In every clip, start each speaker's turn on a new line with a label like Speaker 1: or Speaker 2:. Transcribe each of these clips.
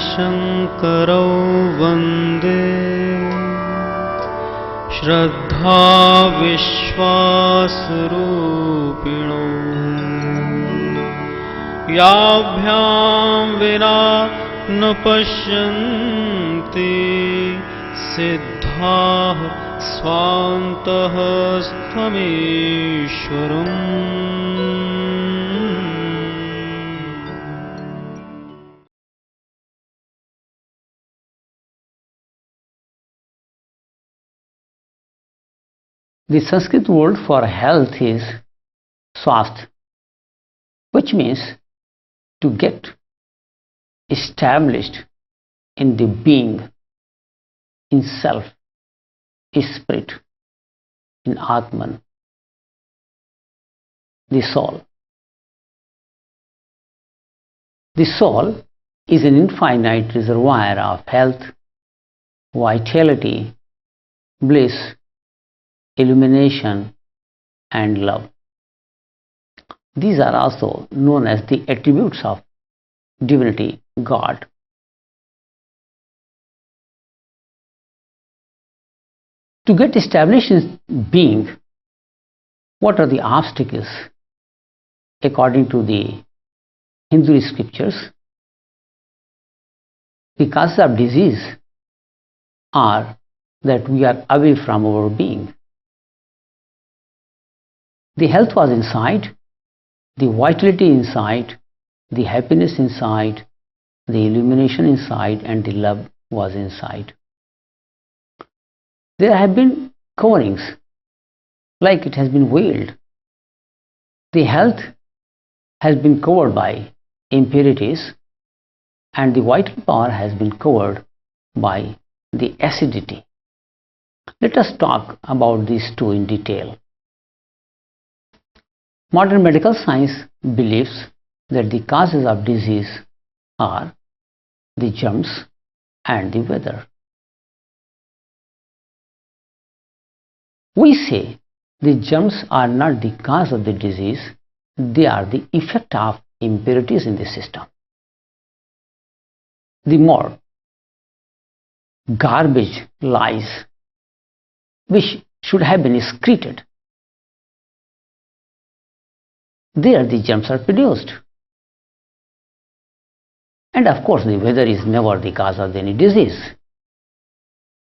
Speaker 1: शङ्करौ वन्दे श्रद्धा विश्वासरूपिणौ याभ्यां विना न पश्यन्ति सिद्धाः स्वान्तः स्वमेश्वरम्।
Speaker 2: The Sanskrit word for health is swasth, which means to get established in the being, in self, in spirit, in Atman, the soul. The soul is an infinite reservoir of health, vitality, bliss, illumination, and love. These are also known as the attributes of divinity, God. To get established in being, what are the obstacles? According to the Hindu scriptures, the causes of disease are that we are away from our being. The health was inside, the vitality inside, the happiness inside, the illumination inside, and the love was inside. There have been coverings, like it has been veiled. The health has been covered by impurities, and the vital power has been covered by the acidity. Let us talk about these two in detail. Modern medical science believes that the causes of disease are the germs and the weather. We say the germs are not the cause of the disease, they are the effect of impurities in the system. The more garbage lies which should have been excreted, there the germs are produced. And of course, the weather is never the cause of any disease.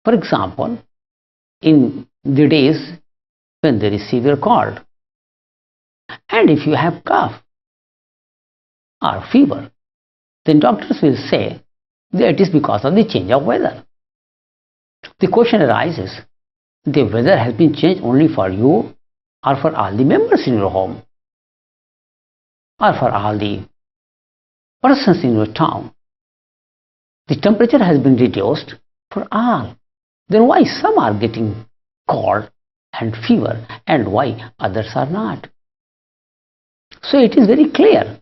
Speaker 2: For example, in the days when there is severe cold, and if you have cough or fever, then doctors will say that it is because of the change of weather. The question arises, the weather has been changed only for you or for all the members in your home, or for all the persons in your town? The temperature has been reduced for all. Then why some are getting cold and fever and why others are not? So it is very clear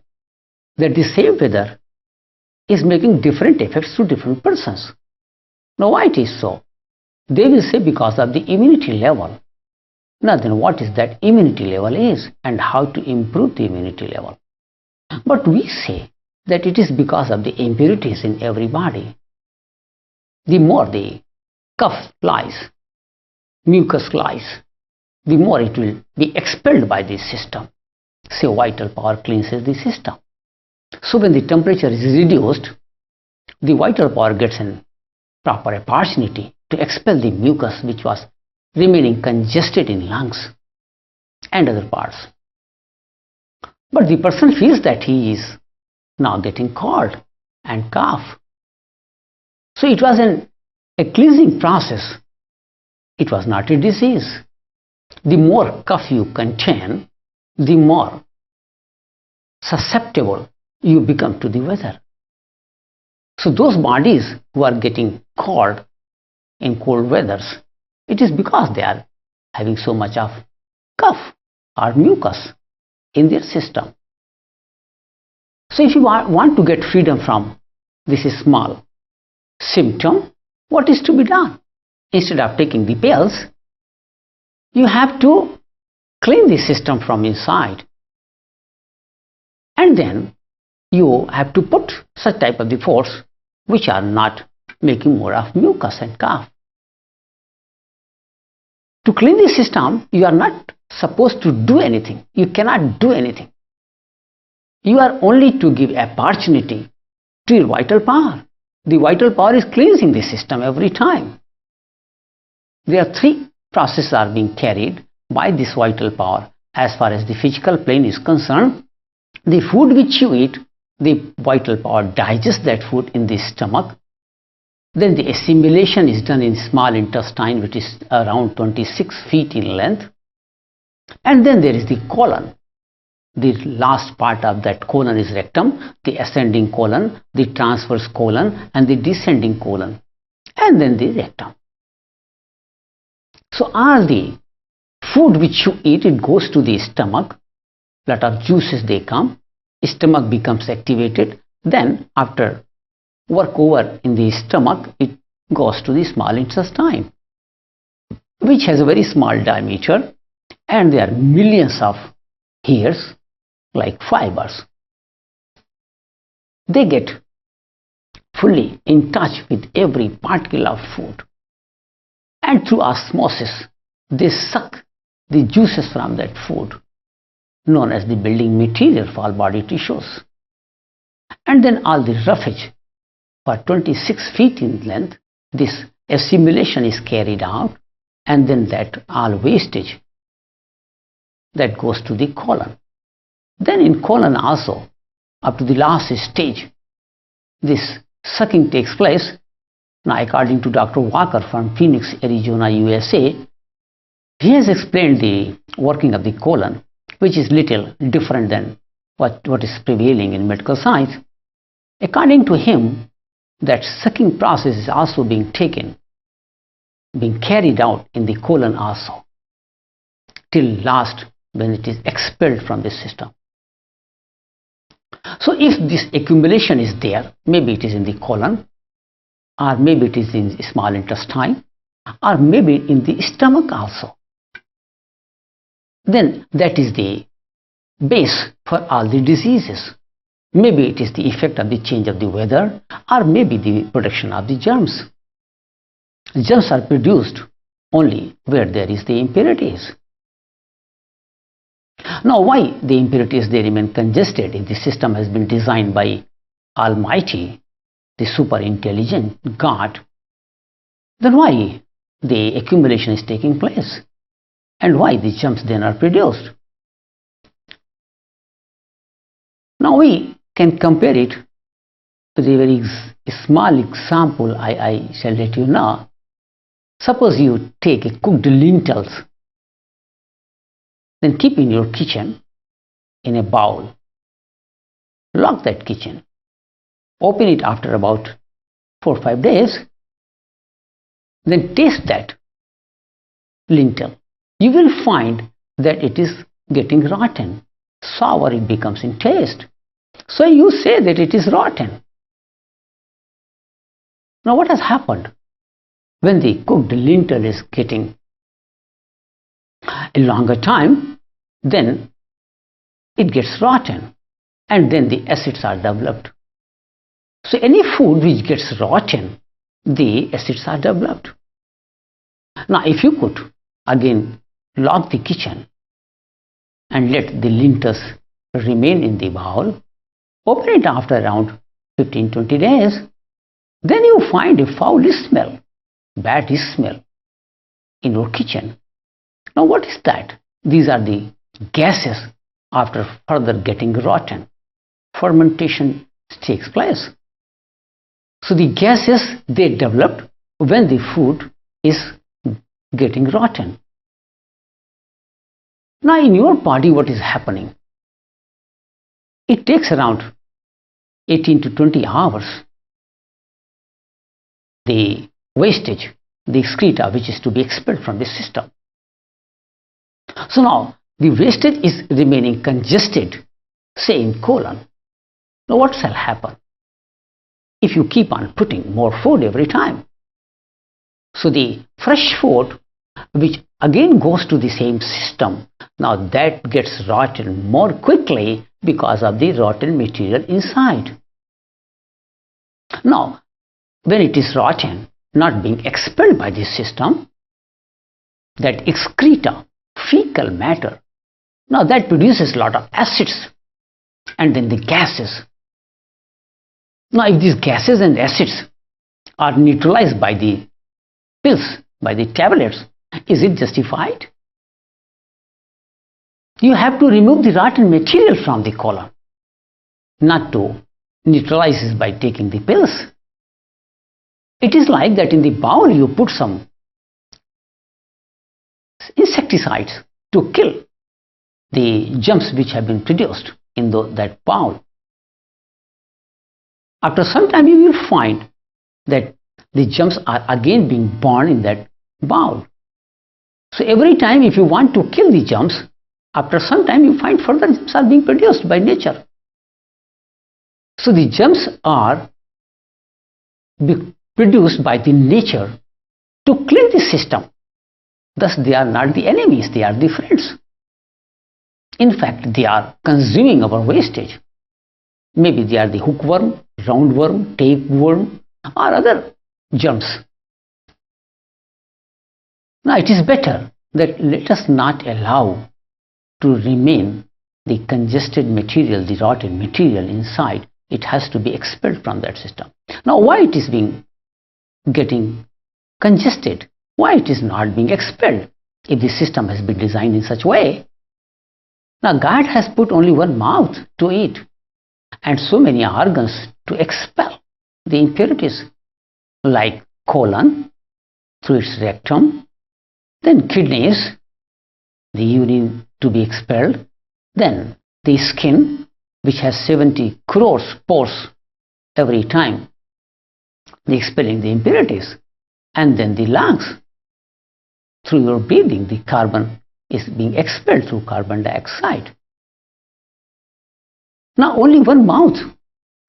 Speaker 2: that the same weather is making different effects to different persons. Now why it is so? They will say because of the immunity level. Now then what is that immunity level is and how to improve the immunity level? But we say that it is because of the impurities in every body. The more the cough lies, mucus lies, the more it will be expelled by the system. So vital power cleanses the system. So when the temperature is reduced, the vital power gets a proper opportunity to expel the mucus which was remaining congested in lungs and other parts. But the person feels that he is now getting cold and cough. So it was a cleansing process. It was not a disease. The more cough you contain, the more susceptible you become to the weather. So those bodies who are getting cold in cold weathers, it is because they are having so much of cough or mucus in their system. So if you want to get freedom from this small symptom, what is to be done? Instead of taking the pills, you have to clean the system from inside. And then you have to put such type of the force which are not making more of mucus and cough. To clean the system, you are not supposed to do anything. You cannot do anything. You are only to give opportunity to your vital power. The vital power is cleansing the system every time. There are three processes are being carried by this vital power. As far as the physical plane is concerned, the food which you eat, the vital power digests that food in the stomach. Then the assimilation is done in small intestine, which is around 26 feet in length. And then there is the colon. The last part of that colon is rectum, the ascending colon, the transverse colon, and the descending colon, and then the rectum. So all the food which you eat, it goes to the stomach. Lot of juices they come. Stomach becomes activated. Then after work over in the stomach, it goes to the small intestine, which has a very small diameter, and there are millions of hairs like fibers. They get fully in touch with every particle of food, and through osmosis they suck the juices from that food, known as the building material for all body tissues. And then all the roughage for 26 feet in length, this assimilation is carried out, and then that all wastage that goes to the colon. Then in colon also, up to the last stage, this sucking takes place. Now according to Dr. Walker from Phoenix, Arizona, USA, he has explained the working of the colon, which is little different than what is prevailing in medical science. According to him, that sucking process is also being carried out in the colon also, till last when it is expelled from the system. So if this accumulation is there, maybe it is in the colon, or maybe it is in the small intestine, or maybe in the stomach also, then that is the base for all the diseases. Maybe it is the effect of the change of the weather, or maybe the production of the germs. Germs are produced only where there is the impurities. Now why the impurities they remain congested if the system has been designed by Almighty, the super intelligent God? Then why the accumulation is taking place? And why the germs then are produced? Now we can compare it with a very small example I shall let you know. Suppose you take a cooked lentils, then keep in your kitchen in a bowl. Lock that kitchen. Open it after about 4 or 5 days. Then taste that lentil. You will find that it is getting rotten. Sour it becomes in taste. So you say that it is rotten. Now what has happened? When the cooked lentil is getting a longer time, then it gets rotten, and then the acids are developed. So any food which gets rotten, the acids are developed. Now if you could again lock the kitchen and let the lentils remain in the bowl, open it after around 15-20 days, then you find a foul smell, bad smell in your kitchen. Now what is that? These are the gases after further getting rotten. Fermentation takes place. So the gases they developed when the food is getting rotten. Now in your body what is happening? It takes around 18 to 20 hours. The wastage, the excreta which is to be expelled from the system. So now the wastage is remaining congested, say in colon. Now what shall happen if you keep on putting more food every time? So the fresh food which again goes to the same system, now that gets rotten more quickly because of the rotten material inside. Now when it is rotten, not being expelled by the system, that excreta, fecal matter, now that produces a lot of acids and then the gases. Now if these gases and acids are neutralized by the pills, by the tablets, is it justified? You have to remove the rotten material from the colon, not to neutralize it by taking the pills. It is like that in the bowl you put some insecticides to kill the germs which have been produced in that bowl. After some time you will find that the germs are again being born in that bowl. So every time if you want to kill the germs, after some time you find further germs are being produced by nature. So the germs are produced by the nature to clean the system. Thus they are not the enemies, they are the friends. In fact, they are consuming our wastage. Maybe they are the hookworm, roundworm, tapeworm, or other germs. Now it is better that let us not allow to remain the congested material, the rotten material inside. It has to be expelled from that system. Now why it is getting congested? Why it is not being expelled if the system has been designed in such a way? Now God has put only one mouth to eat and so many organs to expel the impurities, like colon through its rectum, then kidneys, the urine to be expelled, then the skin which has 70 crores pores every time, the expelling the impurities, and then the lungs. Through your breathing, the carbon is being expelled through carbon dioxide. Now only one mouth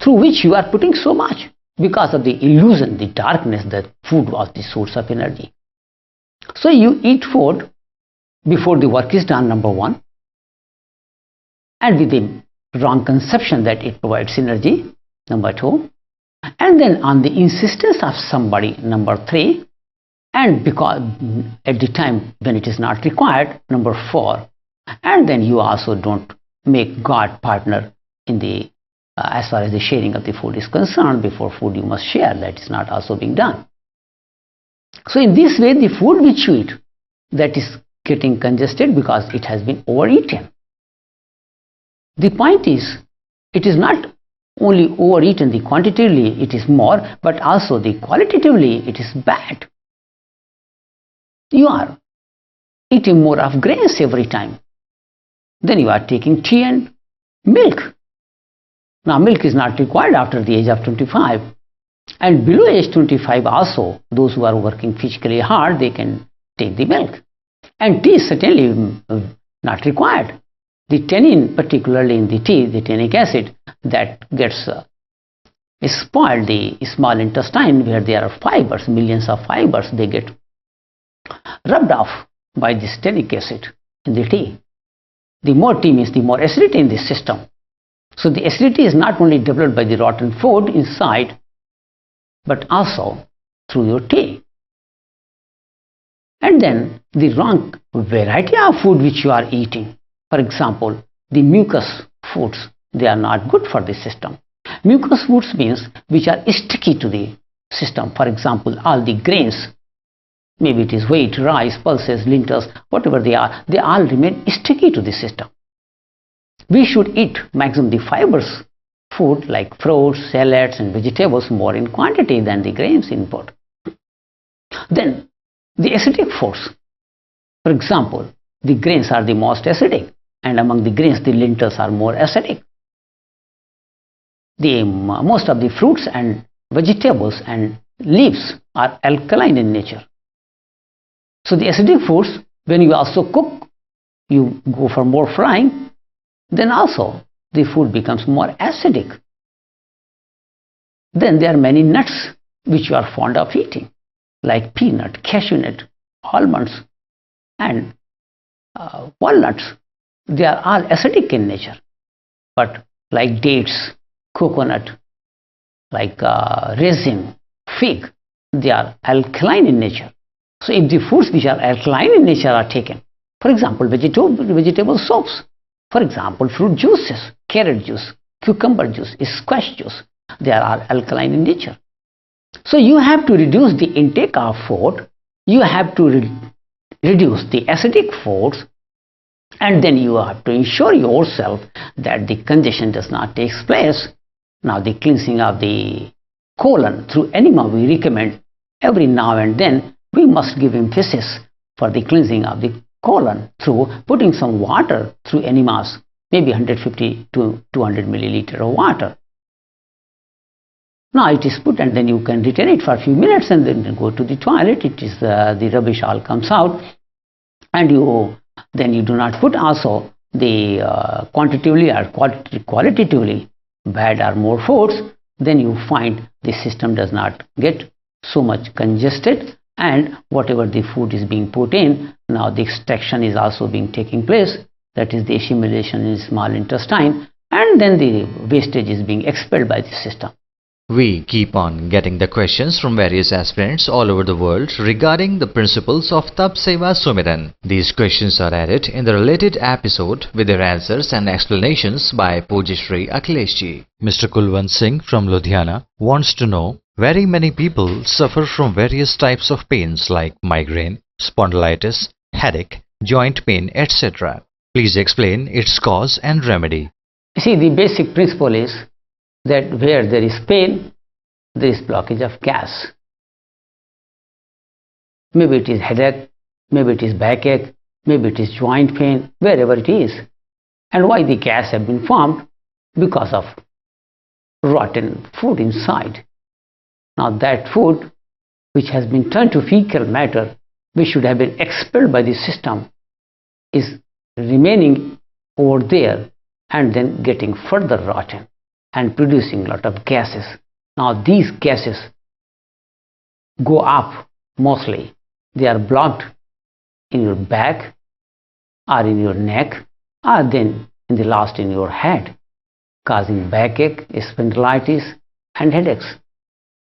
Speaker 2: through which you are putting so much because of the illusion, the darkness that food was the source of energy. So you eat food before the work is done, number one, and with the wrong conception that it provides energy, number two, and then on the insistence of somebody, number three, and because at the time when it is not required, number four, and then you also don't make God partner in the as far as the sharing of the food is concerned. Before food you must share, that is not also being done. So in this way the food which you eat, that is getting congested because it has been overeaten. The point is, it is not only overeaten, the quantitatively it is more, but also the qualitatively it is bad. You are eating more of grains every time. Then you are taking tea and milk. Now milk is not required after the age of 25. And below age 25 also, those who are working physically hard, they can take the milk. And tea is certainly not required. The tannin, particularly in the tea, the tannic acid, that gets spoiled the small intestine where there are fibers, millions of fibers, they get rubbed off by this tannic acid in the tea. The more tea means the more acidity in the system. So the acidity is not only developed by the rotten food inside, but also through your tea. And then the wrong variety of food which you are eating. For example, the mucus foods, they are not good for the system. Mucus foods means which are sticky to the system. For example, all the grains, maybe it is wheat, rice, pulses, lentils, whatever they all remain sticky to the system. We should eat maximum the fibers food like fruits, salads and vegetables more in quantity than the grains input. Then the acidic foods. For example, the grains are the most acidic, and among the grains the lentils are more acidic. Most of the fruits and vegetables and leaves are alkaline in nature. So the acidic foods, when you also cook, you go for more frying, then also the food becomes more acidic. Then there are many nuts which you are fond of eating, like peanut, cashew nut, almonds and walnuts. They are all acidic in nature. But like dates, coconut, like resin, fig, they are alkaline in nature. So if the foods which are alkaline in nature are taken, for example, vegetable soaps, for example, fruit juices, carrot juice, cucumber juice, squash juice, they are alkaline in nature. So you have to reduce the intake of food, you have to reduce the acidic foods, and then you have to ensure yourself that the congestion does not take place. Now the cleansing of the colon through enema we recommend every now and then. We must give emphasis for the cleansing of the colon through putting some water through enemas, maybe 150 to 200 milliliter of water. Now it is put and then you can retain it for a few minutes and then go to the toilet. It is the rubbish all comes out, and then you do not put also the quantitatively or qualitatively bad or more foods. Then you find the system does not get so much congested, and whatever the food is being put in, now the extraction is also being taking place. That is the assimilation in small intestine, and then the wastage is being expelled by the system.
Speaker 3: We keep on getting the questions from various aspirants all over the world regarding the principles of Tap Seva Sumiran. These questions are added in the related episode with their answers and explanations by Pujya Shree Akhilesh ji. Mr. Kulwant Singh from Ludhiana wants to know, very many people suffer from various types of pains like migraine, spondylitis, headache, joint pain, etc. Please explain its cause and remedy.
Speaker 2: See, the basic principle is that where there is pain, there is blockage of gas. Maybe it is headache, maybe it is backache, maybe it is joint pain, wherever it is. And why the gas have been formed? Because of rotten food inside. Now that food which has been turned to fecal matter, which should have been expelled by the system, is remaining over there and then getting further rotten and producing a lot of gases. Now these gases go up mostly. They are blocked in your back or in your neck or then in the last in your head, causing backache, spondylitis and headaches.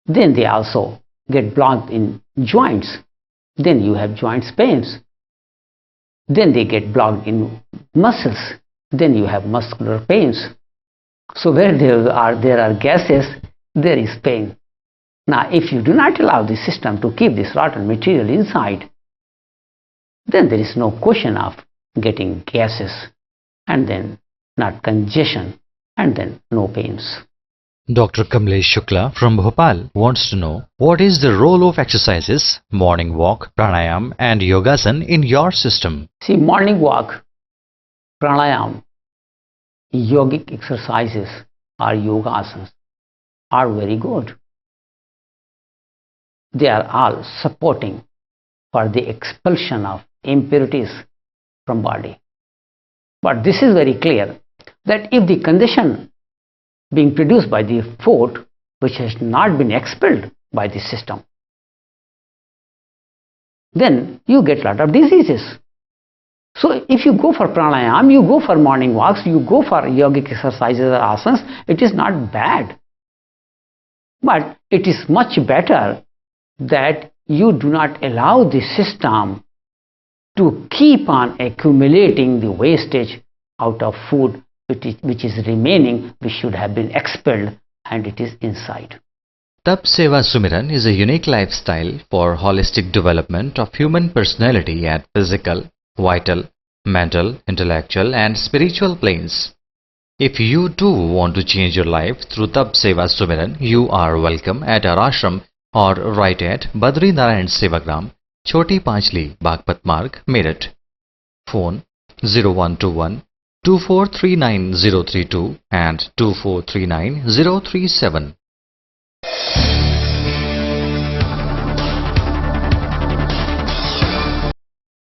Speaker 2: Then they also get blocked in joints. Then you have joints pains. Then they get blocked in muscles. Then you have muscular pains. So where there are gases, there is pain. Now if you do not allow the system to keep this rotten material inside, then there is no question of getting gases and then not congestion and then no pains.
Speaker 3: Dr. Kamlesh Shukla from Bhopal wants to know, what is the role of exercises, morning walk, pranayam and yogasan in your system?
Speaker 2: See, morning walk, pranayam, yogic exercises or yogasanas are very good. They are all supporting for the expulsion of impurities from body. But this is very clear that if the condition being produced by the food which has not been expelled by the system, then you get a lot of diseases. So if you go for pranayam, you go for morning walks, you go for yogic exercises or asanas, it is not bad. But it is much better that you do not allow the system to keep on accumulating the wastage out of food which is remaining, which should have been expelled, and it is inside.
Speaker 3: Tap Seva Sumiran is a unique lifestyle for holistic development of human personality at physical, vital, mental, intellectual and spiritual planes. If you too want to change your life through Tap Seva Sumiran, you are welcome at our ashram or write at Badri Narayan Sevagram, Choti Panchli, Bagpat Marg, Meerut. Phone 0121 2439 032 and 2439 037.